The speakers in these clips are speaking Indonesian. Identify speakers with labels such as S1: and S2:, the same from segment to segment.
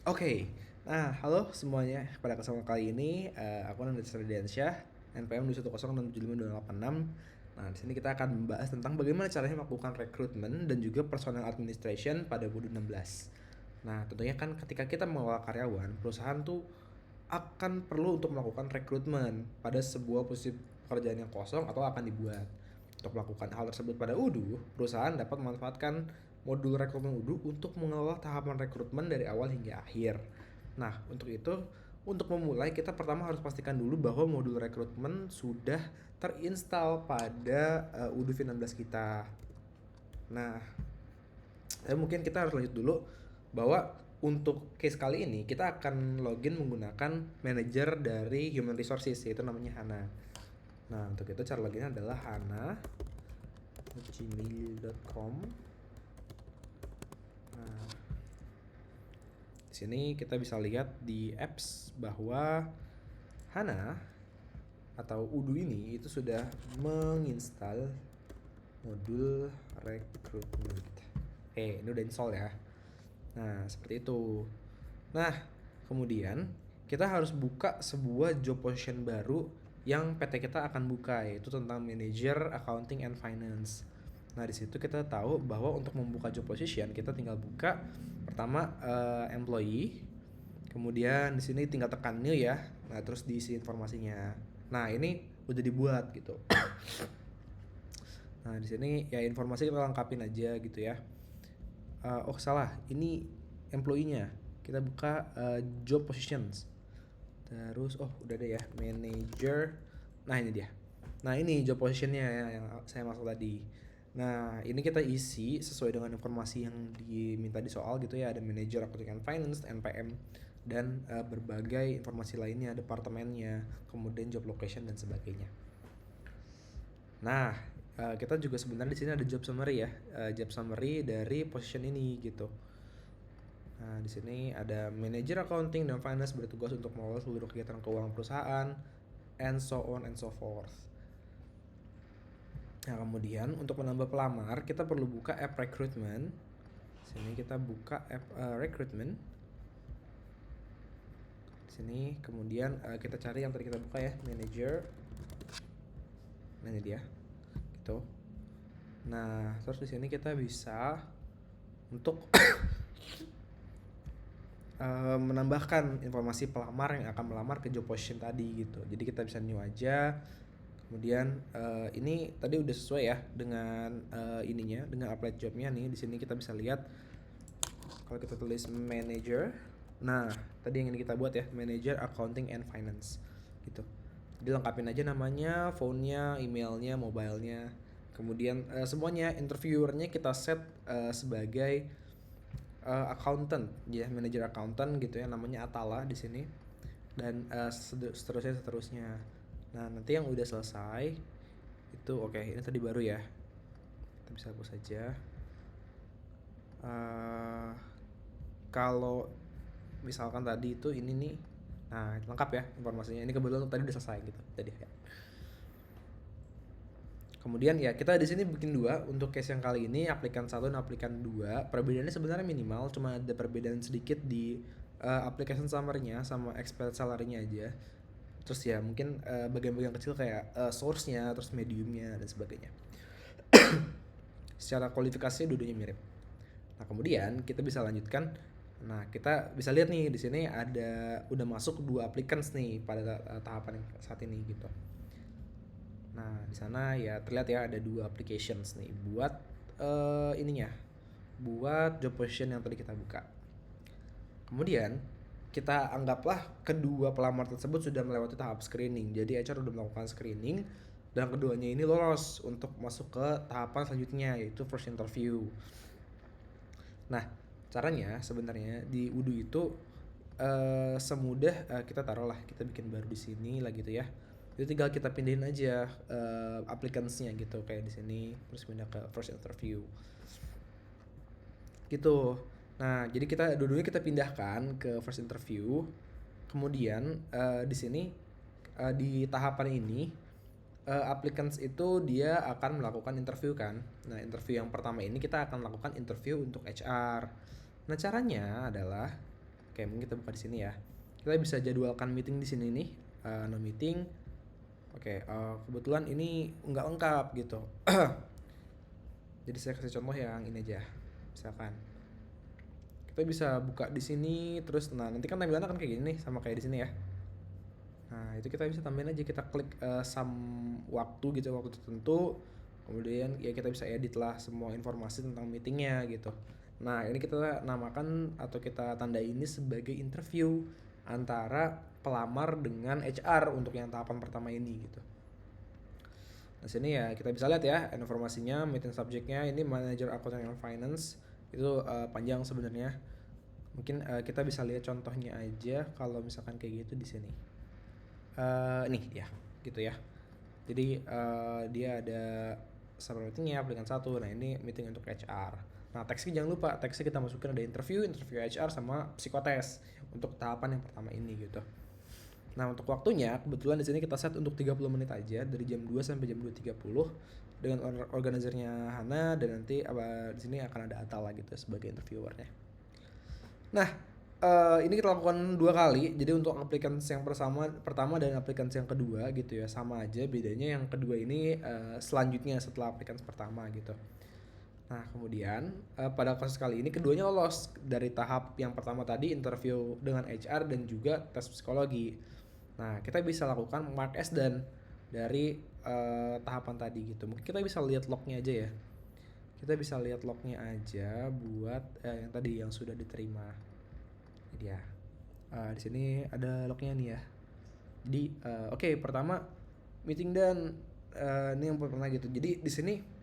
S1: Oke, nah halo semuanya. Pada kesempatan kali ini aku Nanda Srediansyah, NPM 210675286. Nah, di sini kita akan membahas tentang bagaimana caranya melakukan rekrutmen dan juga personal administration pada Budu 16. Nah, tentunya kan ketika kita mengelola karyawan, perusahaan tuh akan perlu untuk melakukan rekrutmen pada sebuah posisi pekerjaan yang kosong atau akan dibuat. Untuk melakukan hal tersebut pada UDU, perusahaan dapat memanfaatkan modul rekrutmen UDU untuk mengelola tahapan rekrutmen dari awal hingga akhir. Nah, untuk itu, untuk memulai kita pertama harus pastikan dulu bahwa modul rekrutmen sudah terinstall pada UDU V16 kita. Nah, mungkin kita harus lanjut dulu bahwa untuk case kali ini kita akan login menggunakan manager dari Human Resources, yaitu namanya Hana. Nah, untuk itu cara loginnya adalah hana@gmail.com. Nah, di sini kita bisa lihat di apps bahwa Hana atau Udu ini itu sudah menginstal modul rekrutmen kita. Ini udah install ya. Nah, seperti itu. Nah, kemudian kita harus buka sebuah job position baru yang PT kita akan buka, yaitu tentang manager accounting and finance. Nah, di situ kita tahu bahwa untuk membuka job position kita tinggal buka pertama employee, kemudian di sini tinggal tekan new ya. Nah, terus diisi informasinya. Nah, ini udah dibuat gitu. Nah, di sini ya informasi kita lengkapin aja gitu ya. Oh salah, ini employee-nya. Kita buka job positions. Terus udah ada ya, manager. Nah, ini dia. Nah, ini job position-nya ya, yang saya maksud tadi. Nah, ini kita isi sesuai dengan informasi yang diminta di soal gitu ya. Ada manager accounting and finance, NPM, dan berbagai informasi lainnya, departemennya, kemudian job location dan sebagainya. Nah, kita juga sebenarnya di sini ada job summary ya, job summary dari position ini gitu. Nah, di sini ada manager accounting dan finance bertugas untuk mengelola seluruh kegiatan keuangan perusahaan, and so on and so forth. Nah, kemudian untuk menambah pelamar, kita perlu buka app recruitment. Sini kita buka app recruitment. Sini kemudian kita cari yang tadi kita buka ya, manager. Nah, ini dia. Gitu. Nah, terus di sini kita bisa untuk menambahkan informasi pelamar yang akan melamar ke job position tadi gitu. Jadi kita bisa new aja. Kemudian ini tadi udah sesuai ya dengan ininya, dengan apply jobnya nih. Di sini kita bisa lihat kalau kita tulis manager. Nah, tadi yang ini kita buat ya, manager accounting and finance gitu. Jadi lengkapin aja namanya, phone-nya, emailnya, mobile-nya. Kemudian semuanya interviewernya kita set sebagai accountant ya, manager accountant gitu ya, namanya Atala di sini, dan seterusnya. Nah, nanti yang udah selesai itu oke, ini tadi baru ya, kita bisa hapus saja. Kalau misalkan tadi itu ini nih, nah lengkap ya informasinya, ini kebetulan tadi udah selesai gitu tadi ya. Kemudian ya kita di sini bikin dua untuk case yang kali ini, aplikan 1 dan aplikan 2. Perbedaannya sebenarnya minimal, cuma ada perbedaan sedikit di application summary-nya sama expected salary-nya aja. Terus ya mungkin bagian-bagian kecil kayak source-nya, terus medium-nya dan sebagainya. Secara kualifikasi dua-duanya mirip. Nah, kemudian kita bisa lanjutkan. Nah, kita bisa lihat nih di sini ada udah masuk 2 applicants nih pada tahapan yang saat ini gitu. Nah, di sana ya terlihat ya ada 2 applications nih buat ininya, buat job position yang tadi kita buka. Kemudian kita anggaplah kedua pelamar tersebut sudah melewati tahap screening. Jadi HR sudah melakukan screening dan keduanya ini lolos untuk masuk ke tahapan selanjutnya, yaitu first interview. Nah, caranya sebenarnya di Udu itu semudah kita taruhlah kita bikin baru di sini lah gitu ya. Itu tinggal kita pindahin aja applicants-nya gitu, kayak di sini terus pindah ke first interview. Gitu. Nah, jadi kita dua-duanya kita pindahkan ke first interview. Kemudian di sini di tahapan ini applicants itu dia akan melakukan interview kan. Nah, interview yang pertama ini kita akan melakukan interview untuk HR. Nah, caranya adalah Oke, mungkin kita buka di sini ya. Kita bisa jadwalkan meeting di sini nih, no meeting. Oke, kebetulan ini nggak lengkap gitu. Jadi saya kasih contoh yang ini aja. Misalkan kita bisa buka di sini terus, nah nanti kan tampilannya akan kayak gini nih, sama kayak di sini ya. Nah, itu kita bisa tambahin aja, kita klik waktu gitu, waktu tertentu. Kemudian ya kita bisa edit lah semua informasi tentang meetingnya gitu. Nah, ini kita namakan atau kita tanda ini sebagai interview antara pelamar dengan HR untuk yang tahapan pertama ini gitu. Nah, sini ya kita bisa lihat ya informasinya, meeting subjeknya ini manager accounting and finance. Itu panjang sebenarnya. Mungkin kita bisa lihat contohnya aja kalau misalkan kayak gitu di sini. Nih ya, gitu ya. Jadi dia ada summary meetingnya, aplikan 1. Nah, ini meeting untuk HR. Nah, teksnya jangan lupa, teksnya kita masukin ada interview HR sama psikotes untuk tahapan yang pertama ini gitu. Nah, untuk waktunya kebetulan di sini kita set untuk 30 menit aja, dari jam 2 sampai jam 2.30 dengan organizernya Hana, dan nanti di sini akan ada Atala gitu sebagai interviewernya. Nah, ini kita lakukan 2 kali. Jadi untuk applicants yang pertama dan applicants yang kedua gitu ya, sama aja, bedanya yang kedua ini selanjutnya setelah applicants pertama gitu. Nah, kemudian pada kasus kali ini keduanya lolos dari tahap yang pertama tadi, interview dengan HR dan juga tes psikologi. Nah, kita bisa lakukan mark as done dari tahapan tadi gitu. Mungkin kita bisa lihat lognya aja ya. Kita bisa lihat lognya aja buat yang tadi yang sudah diterima. Jadi ya, di sini ada lognya nih ya. Jadi oke, pertama meeting dan ini yang pertama gitu. Jadi di sini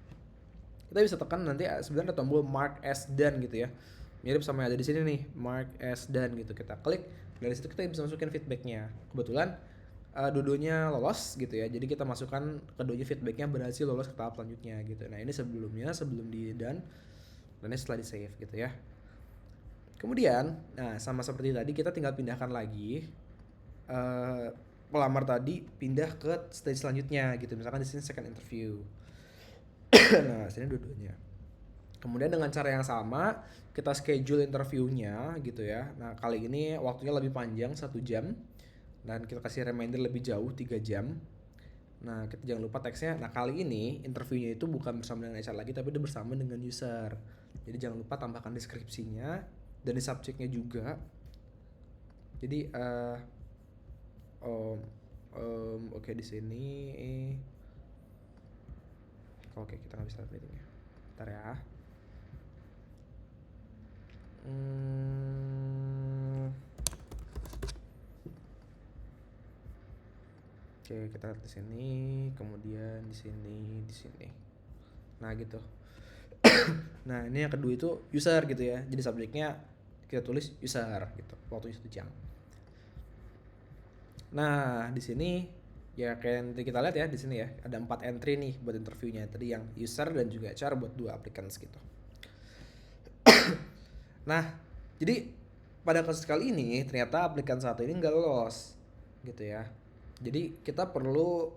S1: kita bisa tekan nanti sebenarnya ada tombol mark as done gitu ya, mirip sama yang ada di sini nih, mark as done gitu. Kita klik, dari situ kita bisa masukin feedbacknya. Kebetulan dua-duanya lolos gitu ya, jadi kita masukkan keduanya feedbacknya berhasil lolos ke tahap selanjutnya gitu. Nah, ini sebelum di done dan ini setelah di save gitu ya. Kemudian, nah sama seperti tadi kita tinggal pindahkan lagi pelamar tadi pindah ke stage selanjutnya gitu. Misalkan di sini second interview. Nah, sini dua-duanya. Kemudian dengan cara yang sama kita schedule interviewnya gitu ya. Nah, kali ini waktunya lebih panjang 1 jam dan kita kasih reminder lebih jauh 3 jam. Nah, kita jangan lupa teksnya. Nah, kali ini interviewnya itu bukan bersama dengan HR lagi, tapi dia bersama dengan user. Jadi jangan lupa tambahkan deskripsinya dan di subjeknya juga. Jadi oke, di sini oke, kita nggak bisa lihat meetingnya. Bentar ya. Oke, kita lihat di sini, kemudian di sini. Nah, gitu. Nah, ini yang kedua itu user gitu ya. Jadi subjeknya kita tulis user gitu. Waktu 1 jam. Nah, di sini ya kayak nanti kita lihat ya di sini ya, ada 4 entry nih buat interviewnya. Tadi yang user dan juga HR buat 2 applicants gitu. Nah, jadi pada kasus kali ini ternyata applicant 1 ini nggak lolos gitu ya. Jadi kita perlu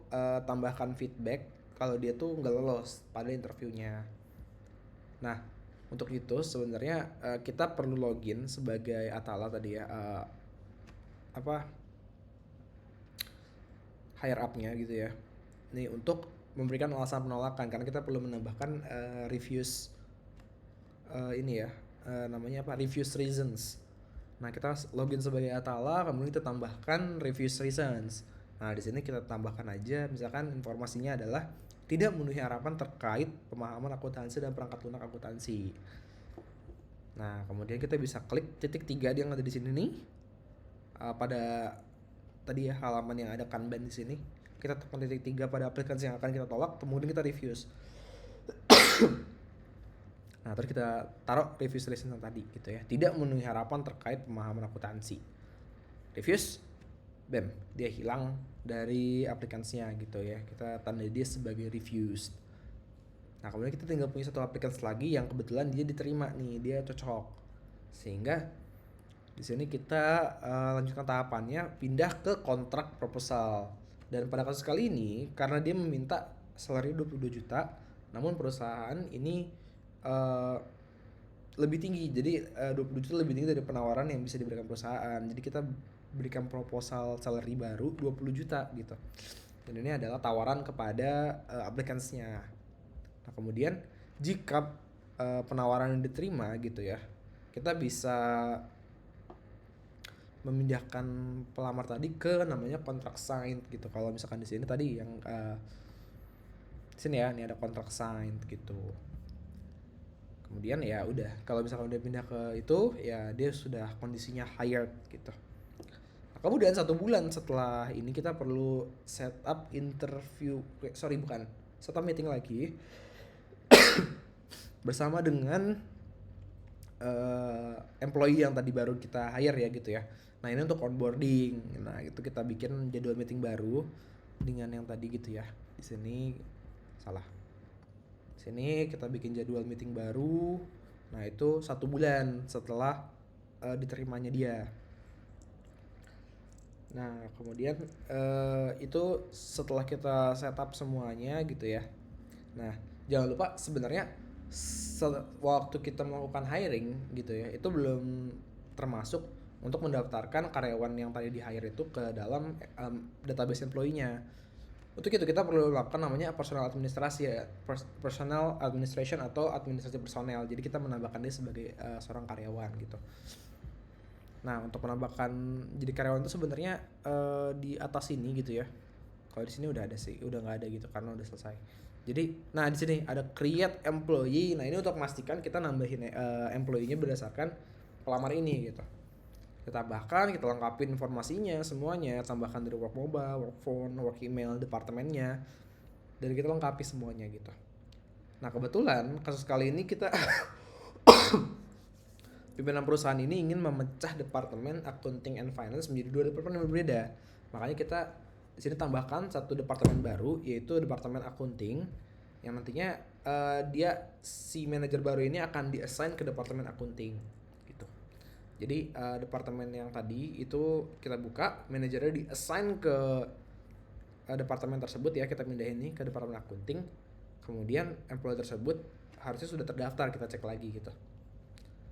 S1: tambahkan feedback kalau dia tuh nggak lolos pada interviewnya. Nah, untuk itu sebenarnya kita perlu login sebagai Atala tadi ya, higher up-nya gitu ya. Nih untuk memberikan alasan penolakan, karena kita perlu menambahkan reviews namanya reviews reasons. Nah, kita login sebagai Atala, kemudian kita tambahkan reviews reasons. Nah, di sini kita tambahkan aja, misalkan informasinya adalah tidak memenuhi harapan terkait pemahaman akuntansi dan perangkat lunak akuntansi. Nah, kemudian kita bisa klik titik 3 yang ada di sini nih, pada tadi ya halaman yang ada Kanban di sini. Kita tekan titik 3 pada aplikasi yang akan kita tolak, kemudian kita reviews. Nah, terus kita taruh reviews reason tadi gitu ya, tidak memenuhi harapan terkait pemahaman akuntansi. Reviews, bam, dia hilang dari aplikasinya gitu ya. Kita tanda dia sebagai reviews. Nah, kemudian kita tinggal punya satu aplikasi lagi yang kebetulan dia diterima nih, dia cocok. Sehingga di sini kita lanjutkan tahapannya, pindah ke kontrak proposal. Dan pada kasus kali ini karena dia meminta salary 22 juta, namun perusahaan ini lebih tinggi. Jadi 20 juta lebih tinggi dari penawaran yang bisa diberikan perusahaan. Jadi kita berikan proposal salary baru 20 juta gitu. Dan ini adalah tawaran kepada applicants-nya. Nah, kemudian jika penawaran yang diterima gitu ya, kita bisa memindahkan pelamar tadi ke namanya kontrak signed gitu. Kalau misalkan di sini tadi yang sini ya, ini ada kontrak signed gitu. Kemudian ya udah, kalau misalkan udah pindah ke itu ya dia sudah kondisinya hired gitu. Nah, kemudian 1 bulan setelah ini kita perlu setup setup meeting lagi bersama dengan employee yang tadi baru kita hire ya gitu ya. Nah ini untuk onboarding. Nah itu kita bikin jadwal meeting baru dengan yang tadi gitu ya. Di sini salah. Sini kita bikin jadwal meeting baru. Nah itu 1 bulan setelah diterimanya dia. Nah kemudian itu setelah kita setup semuanya gitu ya. Nah jangan lupa sebenarnya waktu kita melakukan hiring gitu ya, itu belum termasuk untuk mendaftarkan karyawan yang tadi di hire itu ke dalam database employee-nya. Untuk itu kita perlu melakukan namanya personal administrasi ya, personal administration atau administrasi personel. Jadi kita menambahkan dia sebagai seorang karyawan gitu. Nah untuk menambahkan jadi karyawan itu sebenarnya di atas ini gitu ya. Kalau di sini udah ada sih, udah nggak ada gitu karena udah selesai. Jadi, nah di sini ada create employee. Nah ini untuk memastikan kita nambahin employee-nya berdasarkan pelamar ini gitu. Kita tambahkan, kita lengkapin informasinya semuanya, tambahkan dari work mobile, work phone, work email, departemennya, dan kita lengkapi semuanya gitu. Nah kebetulan kasus kali ini kita pimpinan perusahaan ini ingin memecah departemen accounting and finance menjadi 2 departemen yang berbeda. Makanya kita di sini tambahkan 1 departemen baru, yaitu departemen accounting, yang nantinya si manajer baru ini akan di-assign ke departemen accounting gitu. Jadi departemen yang tadi itu kita buka, manajernya di-assign ke departemen tersebut ya, kita pindahin ini ke departemen accounting. Kemudian employee tersebut harusnya sudah terdaftar, kita cek lagi gitu.